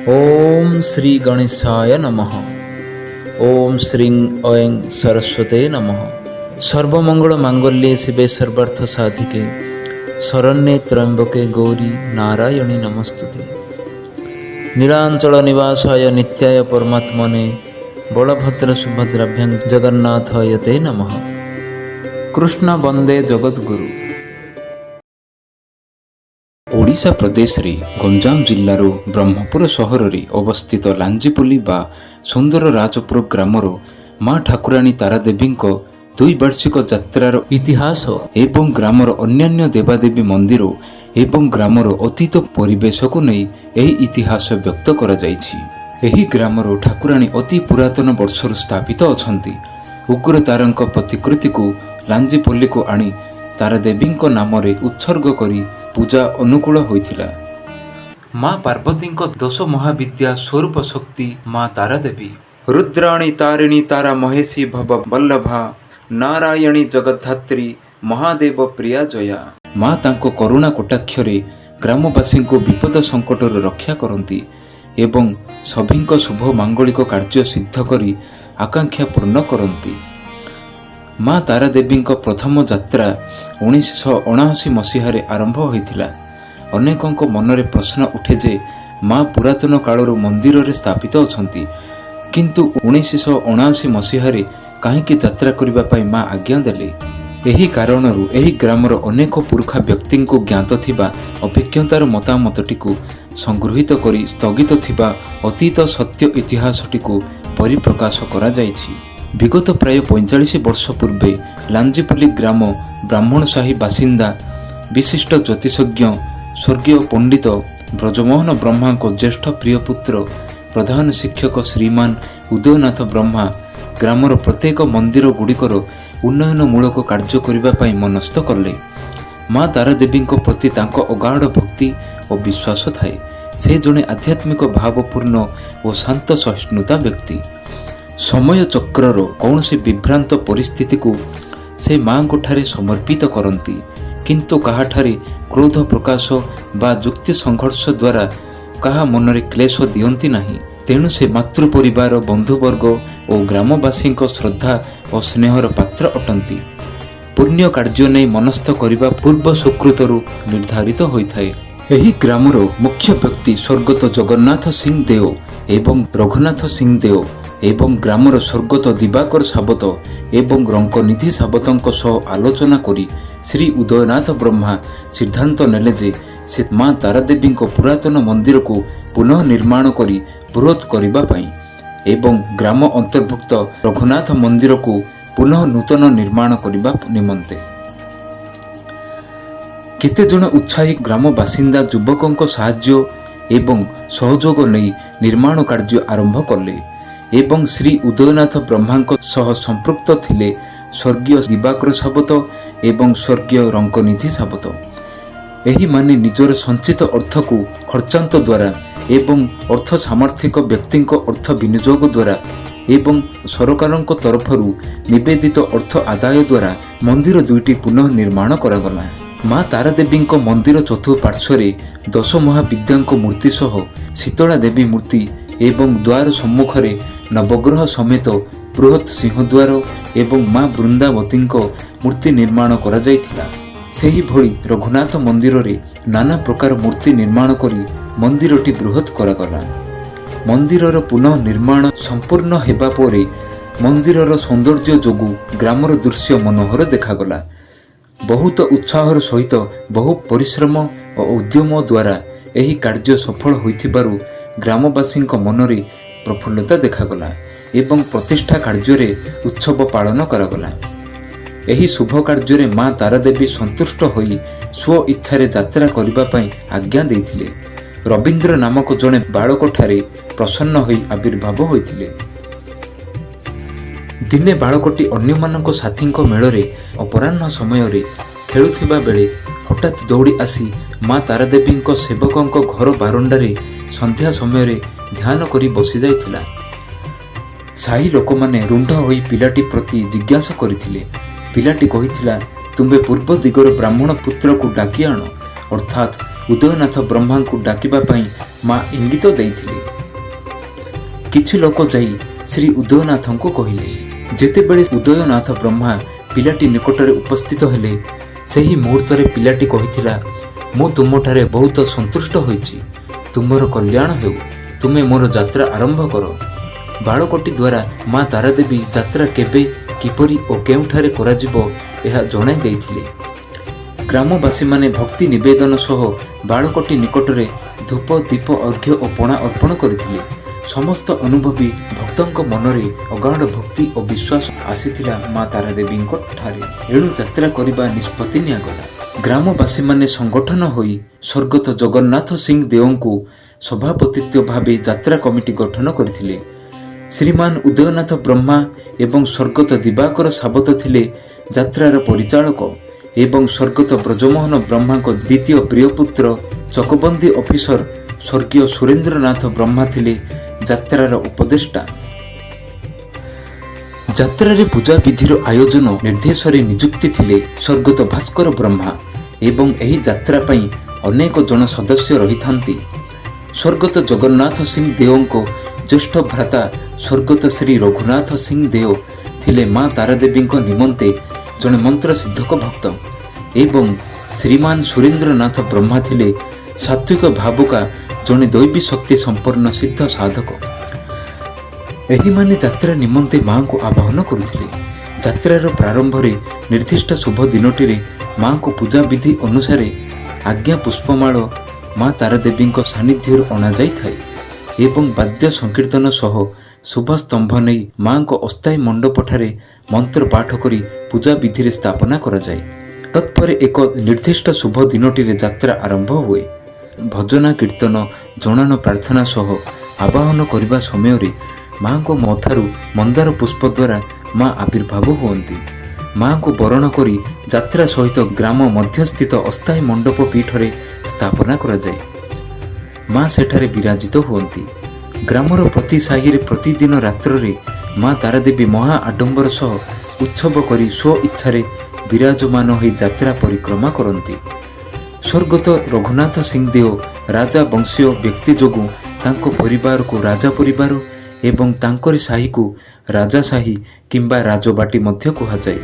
ओम श्री गणेशाय नमः। ओम श्रीं ऐं सरस्वते नमः। सर्वमंगल मांगल्ये शिवे सर्वार्थ साधिके शरण्ये त्र्यंबके गौरी नारायणी नमस्तुते। नीलांचल निवासाय नित्याय परमात्मने बलभद्र सुभद्राभ्यां जगन्नाथाय ते नमः। कृष्ण वंदे जगद्गुरु। ओडिशा प्रदेश रे गंजाम जिल्लार ब्रह्मपुर सहर रे अवस्थित लांजीपुली बा सुंदर राजपुर ग्रामर माँ ठाकुराणी तारादेवी द्विवार्षिक यात्रार इतिहास एवं ग्रामर अन्यान्य देवादेवी मंदिर एवं ग्रामर अतीत परिवेश को नहीं यही इतिहास व्यक्त करा जायछि। एही ग्रामर ठाकुराणी अति पुरातन वर्षर स्थापित अछंती। उग्र तारंक प्रतिकृति को लांजीपल्ली को आनी तारादेवी नाम उत्सर्ग करी पूजा अनुकूल होइथिला। माँ पार्वती दश महाविद्या स्वरूप शक्ति माँ तारादेवी रुद्राणी तारिणी तारा महेशी भव वल्लभा नारायणी जगद्धात्री महादेव प्रिया जया। माँ तांको करुणा कटाक्षरे ग्रामवासी को विपद संकट रक्षा करती एवं सभी शुभ मांगलिक कार्य सिद्ध करी आकांक्षा पूर्ण करती। माँ तारादेवी प्रथम यात्रा 1979 मसीह आरंभ होइथिला। अनेकों मनरे प्रश्न उठे जे माँ पुरातन कालर मंदिर रे स्थापित अछंती, किंतु 1979 मसीह कहीं यात्रा करबा पई माँ आज्ञा देले। एही कारणरू एही ग्रामर अनेक पुरखा व्यक्ति को ज्ञात थिबा अभिज्ञतार मतामतटी को संगृहित करी स्थगित थिबा अतीत सत्य इतिहासटी को परिप्रकाश करा जायछि। विगत प्राय 45 वर्ष पूर्वे लांजीपल्ली ग्राम ब्राह्मणशाही बासिंदा विशिष्ट ज्योतिषज्ञ स्वर्गीय पंडित ब्रजमोहन ब्रह्मा को ज्येष्ठ प्रिय पुत्र प्रधान शिक्षक श्रीमान उदयनाथ ब्रह्मा ग्रामर प्रत्येक मंदिर गुड़िकर उन्नयनमूलक कार्य करने मनस्थ कले। माँ तारादेवी प्रति तांको अगाढ़ भक्ति और विश्वास थाए। से जड़े आध्यात्मिक भावपूर्ण और शांत सहिष्णुता व्यक्ति। समय चक्रर कौन से विभ्रांत परिस्थिति को से माँ को ठारे समर्पित करती, किंतु कहाठारे क्रोध प्रकाश बा युक्ति संघर्ष द्वारा कहा मनरे क्लेश दियंती नहीं। तेणु से मातृ परिवार बंधुवर्ग और ग्रामवासी श्रद्धा और स्नेहर पात्र अटंती। पुण्य कार्य नहीं मनस्थ करने पूर्व सुकृतरु निर्धारित होता है। एही ग्रामर मुख्य व्यक्ति स्वर्गत जगन्नाथ सिंह देव एवं रघुनाथ सिंह देव एवं ग्रामर स्वर्गत दिवाकर साबत एवं रंकनिधि साबतों सह आलोचना करी श्री उदयनाथ ब्रह्मा सिद्धांत नेले जे से माँ तारादेवी पुरातन मंदिर को पुनः निर्माण करी बृहत करबा पई एवं ग्राम अंतर्भुक्त रघुनाथ मंदिर को पुनः नूतन निर्माण करबा निमंते केते जन उत्साही ग्राम बासिंदा युवकों साहाय्य एवं सहयोग नहीं निर्माण कार्य आरंभ कले एवं श्री उदयनाथ ब्रह्मा सह संपृक्त थिले स्वर्गीय दिवाकर साबत एवं स्वर्गीय रंकनिधि साबत। एही माने निजर संचित अर्थ को खर्चांत द्वारा एवं अर्थ सामर्थिक व्यक्ति अर्थ विनियोग द्वारा एवं सरकार तरफरू निवेदित अर्थ आदाय द्वारा मंदिर दुईटी पुनः निर्माण करागला। माँ तारादेवी मंदिर चतुर्पार्श्वरे 10 महाविद्या मूर्ति सह शीतला देवी मूर्ति एवं द्वार सम्मुखरे नवग्रह समेत बृहत सिंहद्वार एवं माँ वृंदावती मूर्ति निर्माण करा जायथिला। सेही भली रघुनाथ मंदिर रे नाना प्रकार मूर्ति निर्माण करी मंदिरटी बृहत करागला। मंदिरर पुनः निर्माण संपूर्ण हेबा परे मंदिरर सौंदर्य जोगु ग्रामर दृश्य मनोहर देखागला। बहुत उत्साहर सहित बहु परिश्रम और उद्यम द्वारा एही कार्य सफल होइथिबारु ग्रामवासी मनरे प्रफुल्लता देखागला एवं प्रतिष्ठा कार्य उत्सव पालन करागला। एही शुभ कार्य माँ तारादेवी संतुष्ट होई स्व इच्छारे यात्रा करबा पई आज्ञा देथिले। रवींद्र नामक जड़े बालक ठारे प्रसन्न होई आविर्भाव होइथिले। दिने बालकटी अन्यमानक साथी मेଳରେ अपराह्न समय खेलुथिबा बेले हठात दौड़ी आसी माँ तारादेवी सेवकों घर बारंडारे संध्या समय ध्यान करी बसी जाइथिला। साही लोक माने रुंढ होई पिलाटी प्रति जिज्ञासा करथिले। पिलाटी कहिथिला, तुंबे पूर्व दिगर ब्राह्मण पुत्र को डाकी आण, अर्थात उदयनाथ ब्रह्मा को डाकिबा पई माँ इंगित देइथिले। କିଛି ଲୋକ ଯାଇ ଶ୍ରୀ ଉଦୟନାଥଙ୍କୁ କହିଲେ। ଯେତେବେଳେ ଉଦୟନାଥ ବ୍ରହ୍ମା ପିଲାଟି ନିକଟରେ ଉପସ୍ଥିତ ହେଲେ, ସେହି ମୁହୂର୍ତ୍ତରେ ପିଲାଟି କହିଥିଲା, ମୁଁ ତୁମଠାରେ ବହୁତ ସନ୍ତୁଷ୍ଟ ହୋଇଛି। ତୁମର କଲ୍ୟାଣ ହେଉ। ତୁମେ ମୋର ଯାତ୍ରା ଆରମ୍ଭ କର। ବାଳକଟି ଦ୍ୱାରା ମା ତାରାଦେବୀ ଯାତ୍ରା କେବେ, କିପରି ଓ କେଉଁଠାରେ କରାଯିବ ଏହା ଜଣାଇ ଦେଇଥିଲେ। ଗ୍ରାମବାସୀମାନେ ଭକ୍ତି ନିବେଦନ ସହ ବାଳକଟି ନିକଟରେ ଧୂପ, ଦୀପ, ଅର୍ଘ୍ୟ ଓ ପଣା ଅର୍ପଣ କରିଥିଲେ। ସମସ୍ତ ଅନୁଭବୀ ଭକ୍ତଙ୍କ ମନରେ ଅଗାଢ଼ ଭକ୍ତି ଓ ବିଶ୍ୱାସ ଆସିଥିଲା ମା ତାରାଦେବୀଙ୍କ ଠାରେ। ଏଣୁ ଯାତ୍ରା କରିବା ନିଷ୍ପତ୍ତି ନିଆଗଲା। ଗ୍ରାମବାସୀମାନେ ସଂଗଠନ ହୋଇ ସ୍ୱର୍ଗତ ଜଗନ୍ନାଥ ସିଂ ଦେଓଙ୍କୁ ସଭାପତିତ୍ୱ ଭାବେ ଯାତ୍ରା କମିଟି ଗଠନ କରିଥିଲେ। ଶ୍ରୀମାନ ଉଦୟନାଥ ବ୍ରହ୍ମା ଏବଂ ସ୍ୱର୍ଗତ ଦିବାକର ସାବତ ଥିଲେ ଯାତ୍ରାର ପରିଚାଳକ ଏବଂ ସ୍ୱର୍ଗତ ବ୍ରଜମୋହନ ବ୍ରହ୍ମାଙ୍କ ଦ୍ୱିତୀୟ ପ୍ରିୟପୁତ୍ର ଚକବନ୍ଦୀ ଅଫିସର ସ୍ୱର୍ଗୀୟ ସୁରେନ୍ଦ୍ରନାଥ ବ୍ରହ୍ମା ଥିଲେ ଯାତ୍ରାର ଉପଦେଷ୍ଟା। ଯାତ୍ରାରେ ପୂଜାବିଧିର ଆୟୋଜନ ନିର୍ଦ୍ଦେଶରେ ନିଯୁକ୍ତି ଥିଲେ ସ୍ୱର୍ଗତ ଭାସ୍କର ବ୍ରହ୍ମା ଏବଂ ଏହି ଯାତ୍ରା ପାଇଁ ଅନେକ ଜଣ ସଦସ୍ୟ ରହିଥାନ୍ତି। ସ୍ୱର୍ଗତ ଜଗନ୍ନାଥ ସିଂ ଦେଓଙ୍କ ଜ୍ୟେଷ୍ଠ ଭ୍ରାତା ସ୍ୱର୍ଗତ ଶ୍ରୀ ରଘୁନାଥ ସିଂ ଦେଓ ଥିଲେ ମା ତାରାଦେବୀଙ୍କ ନିମନ୍ତେ ଜଣେ ମନ୍ତ୍ରସିଦ୍ଧକ ଭକ୍ତ ଏବଂ ଶ୍ରୀମାନ ସୁରେନ୍ଦ୍ରନାଥ ବ୍ରହ୍ମା ଥିଲେ ସାତ୍ୱିକ ଭାବୁକା ଜଣେ ଦୈବୀ ଶକ୍ତି ସମ୍ପନ୍ନ ସିଦ୍ଧ ସାଧକ। ଏହିମାନେ ଯାତ୍ରା ନିମନ୍ତେ ମାଙ୍କୁ ଆବାହନ କରୁଥିଲେ। ଯାତ୍ରାର ପ୍ରାରମ୍ଭରେ ନିର୍ଦ୍ଦିଷ୍ଟ ଶୁଭ ଦିନଟିରେ ମାଙ୍କୁ ପୂଜାବିଧି ଅନୁସାରେ ଆଜ୍ଞା ପୁଷ୍ପମାଳ ମା ତାରାଦେବୀଙ୍କ ସାନ୍ନିଧ୍ୟରୁ ଅଣାଯାଇଥାଏ ଏବଂ ବାଦ୍ୟ ସଂକୀର୍ତ୍ତନ ସହ ଶୁଭସ୍ତମ୍ଭ ନେଇ ମାଙ୍କ ଅସ୍ଥାୟୀ ମଣ୍ଡପଠାରେ ମନ୍ତ୍ର ପାଠ କରି ପୂଜାବିଧିରେ ସ୍ଥାପନା କରାଯାଏ। ତତ୍ପରେ ଏକ ନିର୍ଦ୍ଦିଷ୍ଟ ଶୁଭ ଦିନଟିରେ ଯାତ୍ରା ଆରମ୍ଭ ହୁଏ। ଭଜନା କୀର୍ତ୍ତନ, ଜଣାଣ ପ୍ରାର୍ଥନା ସହ ଆବାହନ କରିବା ସମୟରେ ମାଙ୍କ ମଥାରୁ ମନ୍ଦାର ପୁଷ୍ପ ଦ୍ୱାରା ମା ଆବିର୍ଭାବ ହୁଅନ୍ତି। ମାଙ୍କୁ ବରଣ କରି ଯାତ୍ରା ସହିତ ଗ୍ରାମ ମଧ୍ୟସ୍ଥିତ ଅସ୍ଥାୟୀ ମଣ୍ଡପ ପୀଠରେ ସ୍ଥାପନା କରାଯାଏ। ମା ସେଠାରେ ବିରାଜିତ ହୁଅନ୍ତି। ଗ୍ରାମର ପ୍ରତି ସାହିରେ ପ୍ରତିଦିନ ରାତ୍ରରେ ମା ତାରାଦେବୀ ମହା ଆଡମ୍ବର ସହ ଉତ୍ସବ କରି ସ୍ୱ ଇଚ୍ଛାରେ ବିରାଜମାନ ହୋଇ ଯାତ୍ରା ପରିକ୍ରମା କରନ୍ତି। ସ୍ୱର୍ଗତ ରଘୁନାଥ ସିଂ ଦେଓ ରାଜା ବଂଶୀୟ ବ୍ୟକ୍ତି ଯୋଗୁଁ ତାଙ୍କ ପରିବାରକୁ ରାଜା ପରିବାର ଏବଂ ତାଙ୍କରି ସାହିକୁ ରାଜା ସାହି କିମ୍ବା ରାଜବାଟୀ ମଧ୍ୟ କୁହାଯାଏ।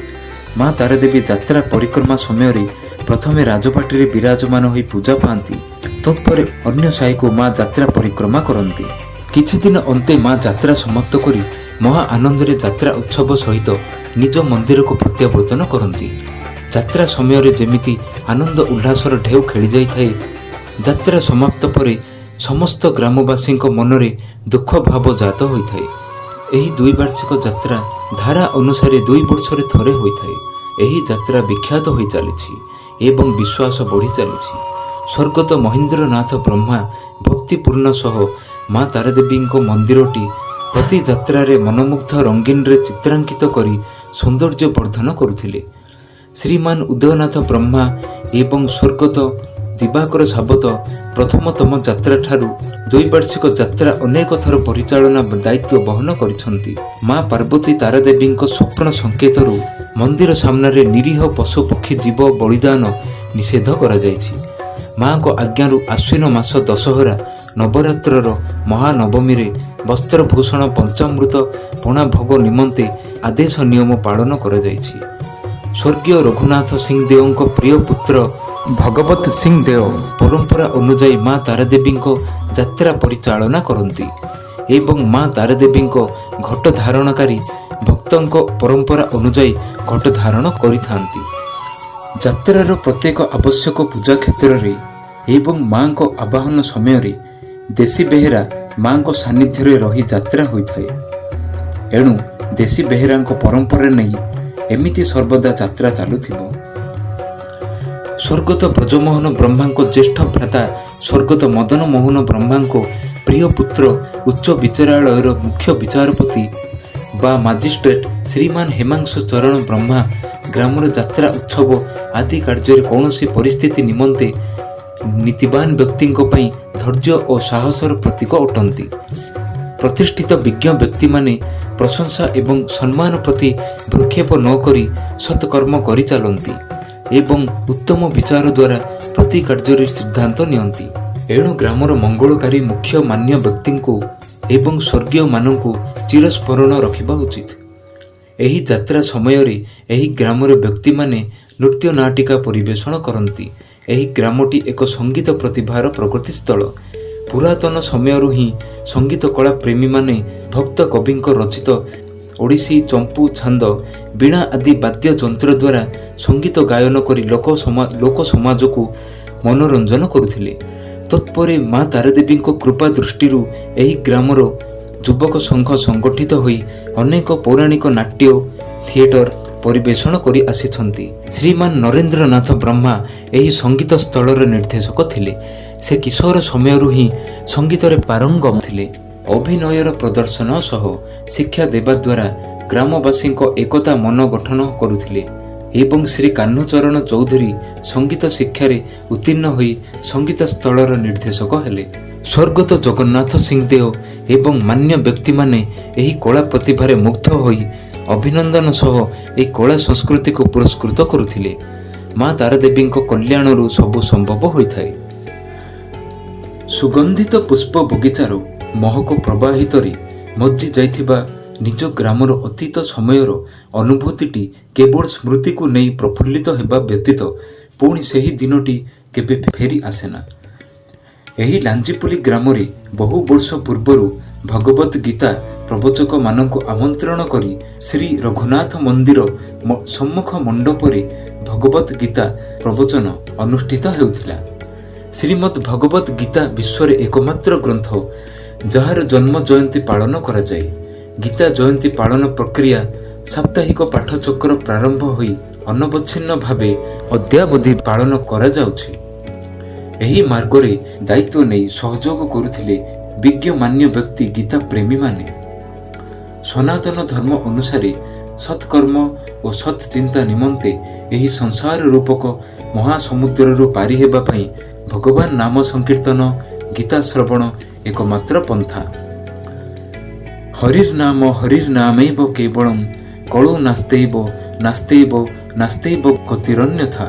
ମା ତାରାଦେବୀ ଯାତ୍ରା ପରିକ୍ରମା ସମୟରେ ପ୍ରଥମେ ରାଜବାଟୀରେ ବିରାଜମାନ ହୋଇ ପୂଜା ପାଆନ୍ତି। ତତ୍ପରେ ଅନ୍ୟ ସାହିକୁ ମା ଯାତ୍ରା ପରିକ୍ରମା କରନ୍ତି। କିଛିଦିନ ଅନ୍ତେ ମା ଯାତ୍ରା ସମାପ୍ତ କରି ମହା ଆନନ୍ଦରେ ଯାତ୍ରା ଉତ୍ସବ ସହିତ ନିଜ ମନ୍ଦିରକୁ ପ୍ରତ୍ୟାବର୍ତ୍ତନ କରନ୍ତି। ଯାତ୍ରା ସମୟରେ ଯେମିତି ଆନନ୍ଦ ଉଲ୍ଲାସର ଢେଉ ଖେଳିଯାଇଥାଏ, ଯାତ୍ରା ସମାପ୍ତ ପରେ ସମସ୍ତ ଗ୍ରାମବାସୀଙ୍କ ମନରେ ଦୁଃଖ ଭାବ ଜାତ ହୋଇଥାଏ। ଏହି ଦ୍ୱିବାର୍ଷିକ ଯାତ୍ରା ଧାରା ଅନୁସାରେ 2 ବର୍ଷରେ ଥରେ ହୋଇଥାଏ। ଏହି ଯାତ୍ରା ବିଖ୍ୟାତ ହୋଇ ଚାଲିଛି ଏବଂ ବିଶ୍ୱାସ ବଢ଼ି ଚାଲିଛି। ସ୍ୱର୍ଗତ ମହେନ୍ଦ୍ରନାଥ ବ୍ରହ୍ମା ଭକ୍ତିପୂର୍ଣ୍ଣ ସହ ମା ତାରାଦେବୀଙ୍କ ମନ୍ଦିରଟି ପ୍ରତି ଯାତ୍ରାରେ ମନମୁଗ୍ଧ ରଙ୍ଗୀନରେ ଚିତ୍ରାଙ୍କିତ କରି ସୌନ୍ଦର୍ଯ୍ୟ ବର୍ଦ୍ଧନ କରୁଥିଲେ। ଶ୍ରୀମାନ ଉଦୟନାଥ ବ୍ରହ୍ମା ଏବଂ ସ୍ୱର୍ଗତ ଦିବାକର ସାବତ ପ୍ରଥମତମ ଯାତ୍ରାଠାରୁ ଦ୍ୱିବାର୍ଷିକ ଯାତ୍ରା ଅନେକ ଥର ପରିଚାଳନା ଦାୟିତ୍ୱ ବହନ କରିଛନ୍ତି। ମା ପାର୍ବତୀ ତାରାଦେବୀଙ୍କ ସ୍ୱପ୍ନ ସଂକେତରୁ ମନ୍ଦିର ସାମ୍ନାରେ ନିରୀହ ପଶୁପକ୍ଷୀ ଜୀବ ବଳିଦାନ ନିଷେଧ କରାଯାଇଛି। ମାଙ୍କ ଆଜ୍ଞାରୁ ଆଶ୍ୱିନ ମାସ ଦଶହରା ନବରାତ୍ରର ମହାନବମୀରେ ବସ୍ତ୍ରଭୂଷଣ ପଞ୍ଚାମୃତ ପଣା ଭୋଗ ନିମନ୍ତେ ଆଦେଶ ନିୟମ ପାଳନ କରାଯାଇଛି। ସ୍ୱର୍ଗୀୟ ରଘୁନାଥ ସିଂ ଦେଓଙ୍କ ପ୍ରିୟ ପୁତ୍ର ଭଗବତ ସିଂ ଦେଓ ପରମ୍ପରା ଅନୁଯାୟୀ ମା ତାରାଦେବୀଙ୍କ ଯାତ୍ରା ପରିଚାଳନା କରନ୍ତି ଏବଂ ମା ତାରାଦେବୀଙ୍କ ଘଟ ଧାରଣକାରୀ ଭକ୍ତଙ୍କ ପରମ୍ପରା ଅନୁଯାୟୀ ଘଟ ଧାରଣ କରିଥାନ୍ତି। ଯାତ୍ରାର ପ୍ରତ୍ୟେକ ଆବଶ୍ୟକ ପୂଜା କ୍ଷେତ୍ରରେ ଏବଂ ମାଙ୍କ ଆବାହନ ସମୟରେ ଦେଶୀ ବେହେରା ମାଙ୍କ ସାନ୍ନିଧ୍ୟରେ ରହି ଯାତ୍ରା ହୋଇଥାଏ। ଏଣୁ ଦେଶୀ ବେହେରାଙ୍କ ପରମ୍ପରା ନେଇ ଏମିତି ସର୍ବଦା ଯାତ୍ରା ଚାଲୁଥିବ। ସ୍ୱର୍ଗତ ବ୍ରଜମୋହନ ବ୍ରହ୍ମାଙ୍କ ଜ୍ୟେଷ୍ଠ ଭ୍ରାତା ସ୍ୱର୍ଗତ ମଦନ ମୋହନ ବ୍ରହ୍ମାଙ୍କ ପ୍ରିୟ ପୁତ୍ର ଉଚ୍ଚ ବିଚାରାଳୟର ମୁଖ୍ୟ ବିଚାରପତି ବା ମାଜିଷ୍ଟ୍ରେଟ ଶ୍ରୀମାନ ହେମାଂଶୁ ଚରଣ ବ୍ରହ୍ମା ଗ୍ରାମର ଯାତ୍ରା ଉତ୍ସବ ଆଦି କାର୍ଯ୍ୟରେ କୌଣସି ପରିସ୍ଥିତି ନିମନ୍ତେ ନୀତିବାନ ବ୍ୟକ୍ତିଙ୍କ ପାଇଁ ଧୈର୍ଯ୍ୟ ଓ ସାହସର ପ୍ରତୀକ ଅଟନ୍ତି। ପ୍ରତିଷ୍ଠିତ ବିଜ୍ଞ ବ୍ୟକ୍ତିମାନେ ପ୍ରଶଂସା ଏବଂ ସମ୍ମାନ ପ୍ରତି ଭ୍ରୂକ୍ଷେପ ନ କରି ସତ୍କର୍ମ କରିଚାଲନ୍ତି ଏବଂ ଉତ୍ତମ ବିଚାର ଦ୍ୱାରା ପ୍ରତି କାର୍ଯ୍ୟରେ ସିଦ୍ଧାନ୍ତ ନିଅନ୍ତି। ଏଣୁ ଗ୍ରାମର ମଙ୍ଗଳକାରୀ ମୁଖ୍ୟ ମାନ୍ୟ ବ୍ୟକ୍ତିଙ୍କୁ ଏବଂ ସ୍ୱର୍ଗୀୟମାନଙ୍କୁ ଚିରସ୍ମରଣ ରଖିବା ଉଚିତ। ଏହି ଯାତ୍ରା ସମୟରେ ଏହି ଗ୍ରାମର ବ୍ୟକ୍ତିମାନେ ନୃତ୍ୟ ନାଟିକା ପରିବେଷଣ କରନ୍ତି। ଏହି ଗ୍ରାମଟି ଏକ ସଙ୍ଗୀତ ପ୍ରତିଭାର ପ୍ରଗତିସ୍ଥଳ। ପୁରାତନ ସମୟରୁ ହିଁ ସଙ୍ଗୀତ କଳା ପ୍ରେମୀମାନେ ଭକ୍ତ କବିଙ୍କ ରଚିତ ଓଡ଼ିଶୀ, ଚମ୍ପୁ, ଛାନ୍ଦ, ବୀଣା ଆଦି ବାଦ୍ୟଯନ୍ତ୍ର ଦ୍ୱାରା ସଙ୍ଗୀତ ଗାୟନ କରି ଲୋକ ସମାଜକୁ ମନୋରଞ୍ଜନ କରୁଥିଲେ। ତତ୍ପରେ ମା ତାରାଦେବୀଙ୍କ କୃପା ଦୃଷ୍ଟିରୁ ଏହି ଗ୍ରାମର ଯୁବକ ସଂଘ ସଂଗଠିତ ହୋଇ ଅନେକ ପୌରାଣିକ ନାଟ୍ୟ, ଥିଏଟର ପରିବେଷଣ କରି ଆସିଛନ୍ତି। ଶ୍ରୀମାନ ନରେନ୍ଦ୍ରନାଥ ବ୍ରହ୍ମା ଏହି ସଙ୍ଗୀତ ସ୍ଥଳର ନିର୍ଦ୍ଦେଶକ ଥିଲେ। ସେ କିଶୋର ସମୟରୁ ହିଁ ସଙ୍ଗୀତରେ ପାରଙ୍ଗମ ଥିଲେ। ଅଭିନୟର ପ୍ରଦର୍ଶନ ସହ ଶିକ୍ଷା ଦେବା ଦ୍ୱାରା ଗ୍ରାମବାସୀଙ୍କ ଏକତା ମନ ଗଠନ କରୁଥିଲେ ଏବଂ ଶ୍ରୀ କାହ୍ନୁଚରଣ ଚୌଧୁରୀ ସଙ୍ଗୀତ ଶିକ୍ଷାରେ ଉତ୍ତୀର୍ଣ୍ଣ ହୋଇ ସଙ୍ଗୀତ ସ୍ଥଳର ନିର୍ଦ୍ଦେଶକ ହେଲେ। ସ୍ୱର୍ଗତ ଜଗନ୍ନାଥ ସିଂଦେଓ ଏବଂ ମାନ୍ୟ ବ୍ୟକ୍ତିମାନେ ଏହି କଳା ପ୍ରତିଭାରେ ମୁଗ୍ଧ ହୋଇ ଅଭିନନ୍ଦନ ସହ ଏହି କଳା ସଂସ୍କୃତିକୁ ପୁରସ୍କୃତ କରୁଥିଲେ। ମା ତାରାଦେବୀଙ୍କ କଲ୍ୟାଣରୁ ସବୁ ସମ୍ଭବ ହୋଇଥାଏ। ସୁଗନ୍ଧିତ ପୁଷ୍ପ ବଗିଚାର ମହକ ପ୍ରବାହିତରେ ମଜ୍ଜି ଯାଇଥିବା ନିଜ ଗ୍ରାମର ଅତୀତ ସମୟର ଅନୁଭୂତିଟି କେବଳ ସ୍ମୃତିକୁ ନେଇ ପ୍ରଫୁଲ୍ଲିତ ହେବା ବ୍ୟତୀତ ପୁଣି ସେହି ଦିନଟି କେବେ ଫେରି ଆସେନା। ଏହି ଲାଞ୍ଜିପଲ୍ଲୀ ଗ୍ରାମରେ ବହୁ ବର୍ଷ ପୂର୍ବରୁ ଭଗବତ ଗୀତା ପ୍ରବଚକମାନଙ୍କୁ ଆମନ୍ତ୍ରଣ କରି ଶ୍ରୀ ରଘୁନାଥ ମନ୍ଦିର ସମ୍ମୁଖ ମଣ୍ଡପରେ ଭଗବତ ଗୀତା ପ୍ରବଚନ ଅନୁଷ୍ଠିତ ହେଉଥିଲା। ଶ୍ରୀମଦ୍ ଭଗବତ ଗୀତା ବିଶ୍ୱରେ ଏକମାତ୍ର ଗ୍ରନ୍ଥ ଯାହାର ଜନ୍ମ ଜୟନ୍ତୀ ପାଳନ କରାଯାଏ। ଗୀତା ଜୟନ୍ତୀ ପାଳନ ପ୍ରକ୍ରିୟା ସାପ୍ତାହିକ ପାଠଚକ୍ର ପ୍ରାରମ୍ଭ ହୋଇ ଅନବଚ୍ଛିନ୍ନ ଭାବେ ଅଦ୍ୟାବଧି ପାଳନ କରାଯାଉଛି। ଏହି ମାର୍ଗରେ ଦାୟିତ୍ୱ ନେଇ ସହଯୋଗ କରୁଥିଲେ ବିଜ୍ଞମାନ୍ୟ ବ୍ୟକ୍ତି ଗୀତା ପ୍ରେମୀମାନେ। ସନାତନ ଧର୍ମ ଅନୁସାରେ ସତ୍କର୍ମ ଓ ସତ୍ ଚିନ୍ତା ନିମନ୍ତେ ଏହି ସଂସାର ରୂପକ ମହାସମୁଦ୍ରରୁ ପାରି ହେବା ପାଇଁ ଭଗବାନ ନାମ ସଂକୀର୍ତ୍ତନ, ଗୀତା ଶ୍ରବଣ ଏକମାତ୍ର ପନ୍ଥା। ହରିର୍ନାମୈବ କେବଳମ୍ କଳୌ ନାସ୍ତୈବ ଗତିରନ୍ୟଥା।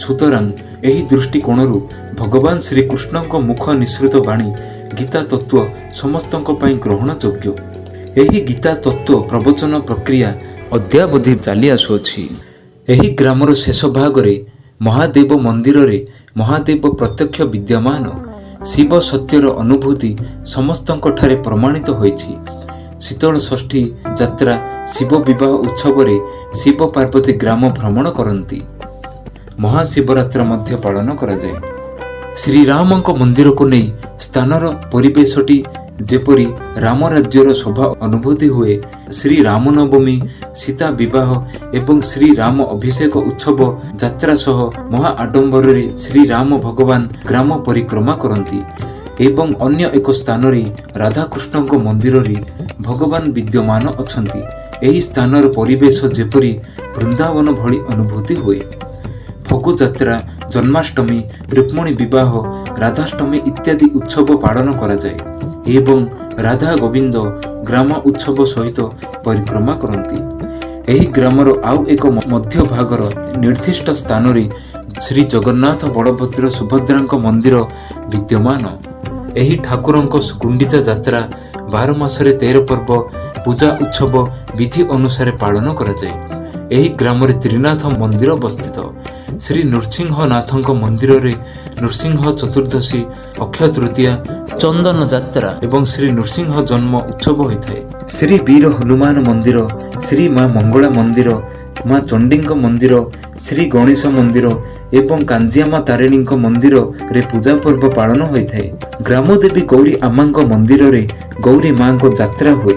ସୁତରାଂ ଏହି ଦୃଷ୍ଟିକୋଣରୁ ଭଗବାନ ଶ୍ରୀକୃଷ୍ଣଙ୍କ ମୁଖ ନିଃସୃତ ବାଣୀ ଗୀତା ତତ୍ତ୍ୱ ସମସ୍ତଙ୍କ ପାଇଁ ଗ୍ରହଣଯୋଗ୍ୟ। ଏହି ଗୀତା ତତ୍ତ୍ୱ ପ୍ରବଚନ ପ୍ରକ୍ରିୟା ଅଦ୍ୟାବଧି ଚାଲି ଆସୁଅଛି। ଏହି ଗ୍ରାମର ଶେଷ ଭାଗରେ ମହାଦେବ ମନ୍ଦିରରେ ମହାଦେବ ପ୍ରତ୍ୟକ୍ଷ ବିଦ୍ୟମାନ। ଶିବ ସତ୍ୟର ଅନୁଭୂତି ସମସ୍ତଙ୍କଠାରେ ପ୍ରମାଣିତ ହୋଇଛି। ଶୀତଳ ଷଷ୍ଠୀ ଯାତ୍ରା ଶିବ ବିବାହ ଉତ୍ସବରେ ଶିବ ପାର୍ବତୀ ଗ୍ରାମ ଭ୍ରମଣ କରନ୍ତି। ମହାଶିବରାତ୍ର ମଧ୍ୟ ପାଳନ କରାଯାଏ। ଶ୍ରୀରାମଙ୍କ ମନ୍ଦିରକୁ ନେଇ ସ୍ଥାନର ପରିବେଶଟି ଯେପରି ରାମ ରାଜ୍ୟର ଶୋଭା ଅନୁଭୂତି ହୁଏ। ଶ୍ରୀ ରାମନବମୀ, ସୀତା ବିବାହ ଏବଂ ଶ୍ରୀରାମ ଅଭିଷେକ ଉତ୍ସବ ଯାତ୍ରା ସହ ମହା ଆଡମ୍ବରରେ ଶ୍ରୀରାମ ଭଗବାନ ଗ୍ରାମ ପରିକ୍ରମା କରନ୍ତି ଏବଂ ଅନ୍ୟ ଏକ ସ୍ଥାନରେ ରାଧାକୃଷ୍ଣଙ୍କ ମନ୍ଦିରରେ ଭଗବାନ ବିଦ୍ୟମାନ ଅଛନ୍ତି। ଏହି ସ୍ଥାନର ପରିବେଶ ଯେପରି ବୃନ୍ଦାବନ ଭଳି ଅନୁଭୂତି ହୁଏ। ଫଗୁଯାତ୍ରା, ଜନ୍ମାଷ୍ଟମୀ, ରୁକ୍ମିଣୀ ବିବାହ, ରାଧାଷ୍ଟମୀ ଇତ୍ୟାଦି ଉତ୍ସବ ପାଳନ କରାଯାଏ ଏବଂ ରାଧା ଗୋବିନ୍ଦ ଗ୍ରାମ ଉତ୍ସବ ସହିତ ପରିକ୍ରମା କରନ୍ତି। ଏହି ଗ୍ରାମର ଆଉ ଏକ ମଧ୍ୟ ଭାଗର ନିର୍ଦ୍ଦିଷ୍ଟ ସ୍ଥାନରେ ଶ୍ରୀ ଜଗନ୍ନାଥ, ବଳଭଦ୍ର, ସୁଭଦ୍ରାଙ୍କ ମନ୍ଦିର ବିଦ୍ୟମାନ। ଏହି ଠାକୁରଙ୍କ ଗୁଣ୍ଡିଚା ଯାତ୍ରା 12 ମାସରେ 13 ପର୍ବ ପୂଜା ଉତ୍ସବ ବିଧି ଅନୁସାରେ ପାଳନ କରାଯାଏ। ଏହି ଗ୍ରାମରେ ତ୍ରିନାଥ ମନ୍ଦିର ଅବସ୍ଥିତ। ଶ୍ରୀ ନୃସିଂହନାଥଙ୍କ ମନ୍ଦିରରେ ନୃସିଂହ ଚତୁର୍ଦ୍ଦଶୀ, ଅକ୍ଷୟ ତୃତୀୟା, ଚନ୍ଦନ ଯାତ୍ରା ଏବଂ ଶ୍ରୀ ନୃସିଂହ ଜନ୍ମ ଉତ୍ସବ ହୋଇଥାଏ। ଶ୍ରୀ ବୀର ହନୁମାନ ମନ୍ଦିର, ଶ୍ରୀ ମା ମଙ୍ଗଳା ମନ୍ଦିର, ମା ଚଣ୍ଡୀଙ୍କ ମନ୍ଦିର, ଶ୍ରୀ ଗଣେଶ ମନ୍ଦିର ଏବଂ କାଞ୍ଜିଆମା ତାରିଣୀଙ୍କ ମନ୍ଦିରରେ ପୂଜା ପର୍ବ ପାଳନ ହୋଇଥାଏ। ଗ୍ରାମଦେବୀ ଗୌରୀ ଆମାଙ୍କ ମନ୍ଦିରରେ ଗୌରୀ ମାଙ୍କ ଯାତ୍ରା ହୁଏ।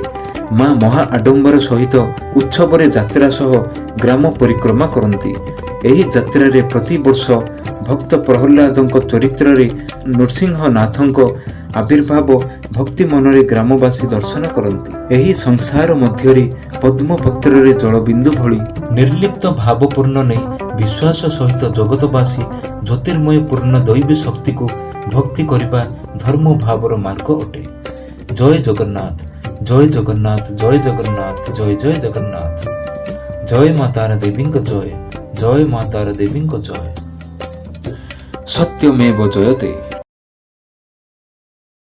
ମା ମହା ଆଡମ୍ବର ସହିତ ଉତ୍ସବରେ ଯାତ୍ରା ସହ ଗ୍ରାମ ପରିକ୍ରମା କରନ୍ତି। ଏହି ଯାତ୍ରାରେ ପ୍ରତିବର୍ଷ ଭକ୍ତ ପ୍ରହ୍ଲାଦଙ୍କ ଚରିତ୍ରରେ ନୃସିଂହନାଥଙ୍କ ଆବିର୍ଭାବ ଭକ୍ତି ମନରେ ଗ୍ରାମବାସୀ ଦର୍ଶନ କରନ୍ତି। ଏହି ସଂସାର ମଧ୍ୟରେ ପଦ୍ମପତ୍ରରେ ଜଳବିନ୍ଦୁ ଭଳି ନିର୍ଲିପ୍ତ ଭାବପୂର୍ଣ୍ଣ ନେଇ ବିଶ୍ୱାସ ସହିତ ଜଗତବାସୀ ଜ୍ୟୋତିର୍ମୟ ପୂର୍ଣ୍ଣ ଦୈବୀ ଶକ୍ତିକୁ ଭକ୍ତି କରିବା ଧର୍ମ ଭାବର ମାର୍ଗ ଅଟେ। ଜୟ ଜଗନ୍ନାଥ, ଜୟ ଜଗନ୍ନାଥ, ଜୟ ଜଗନ୍ନାଥ, ଜୟ ଜୟ ଜଗନ୍ନାଥ। ଜୟ ମା ତାରା ଦେବୀଙ୍କ ଜୟ, ଜୟ ମା ତାରା ଦେବୀଙ୍କ ଜୟ। ସତ୍ୟମେବ ଜୟତେ।